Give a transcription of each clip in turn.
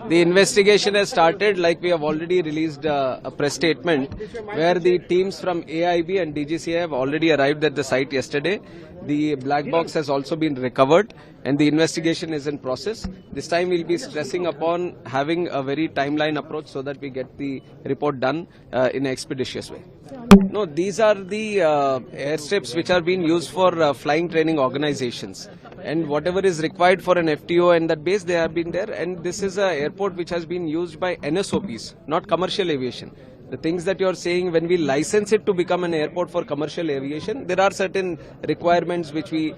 The investigation has started, like we have already released a press statement where the teams from AIB and DGCA have already arrived at the site yesterday. The black box has also been recovered and the investigation is in process. This time we'll be stressing upon having a very timeline approach so that we get the report done in an expeditious way. No, these are the airstrips which are being used for flying training organizations. And whatever is required for an FTO and that base, they have been there. And this is an airport which has been used by NSOPs, not commercial aviation. The things that you are saying, when we license it to become an airport for commercial aviation, there are certain requirements which we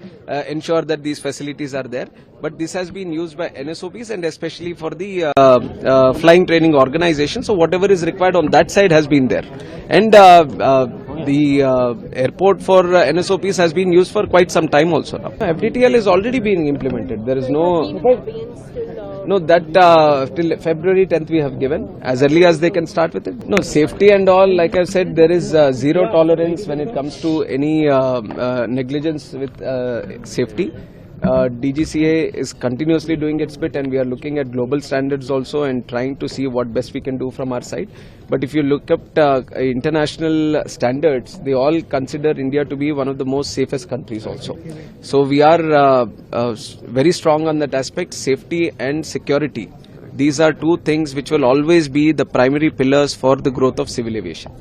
ensure that these facilities are there. But this has been used by NSOPs and especially for the flying training organization. So whatever is required on that side has been there. And the airport for NSOPs has been used for quite some time also now. FDTL is already being implemented. There is no, that till February 10th we have given, as early as they can start with it. No, safety and all, like I said, there is zero tolerance when it comes to any negligence with safety. DGCA is continuously doing its bit and we are looking at global standards also and trying to see what best we can do from our side. But if you look up international standards, they all consider India to be one of the most safest countries also. So we are very strong on that aspect, safety and security. These are two things which will always be the primary pillars for the growth of civil aviation.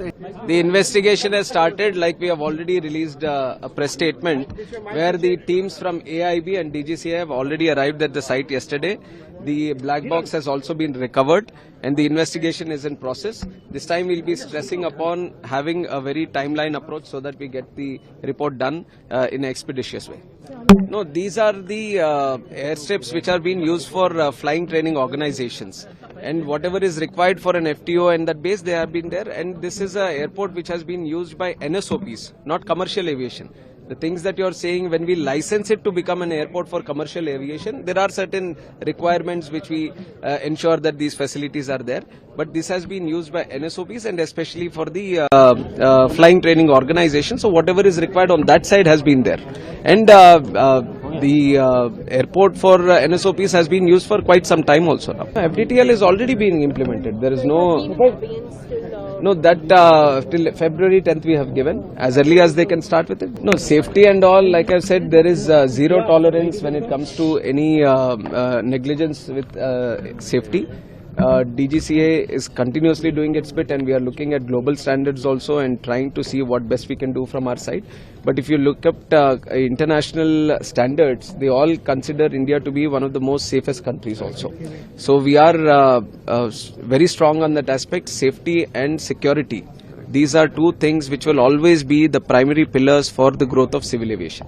The investigation has started, like we have already released a press statement where the teams from AIB and DGCA have already arrived at the site yesterday. The black box has also been recovered and the investigation is in process. This time we'll be stressing upon having a very timeline approach so that we get the report done in an expeditious way. No, these are the airstrips which are being used for flying training organizations. And whatever is required for an FTO and that base, they have been there. And this is an airport which has been used by NSOPs, not commercial aviation. The things that you are saying, when we license it to become an airport for commercial aviation, there are certain requirements which we ensure that these facilities are there. But this has been used by NSOPs and especially for the flying training organization. So whatever is required on that side has been there. And the airport for NSOPs has been used for quite some time also now. FDTL is already being implemented. There is no, that till February 10th we have given, as early as they can start with it. No, safety and all, like I said, there is zero tolerance when it comes to any negligence with safety. DGCA is continuously doing its bit and we are looking at global standards also and trying to see what best we can do from our side. But if you look up international standards, they all consider India to be one of the most safest countries also. So we are very strong on that aspect, safety and security. These are two things which will always be the primary pillars for the growth of civil aviation.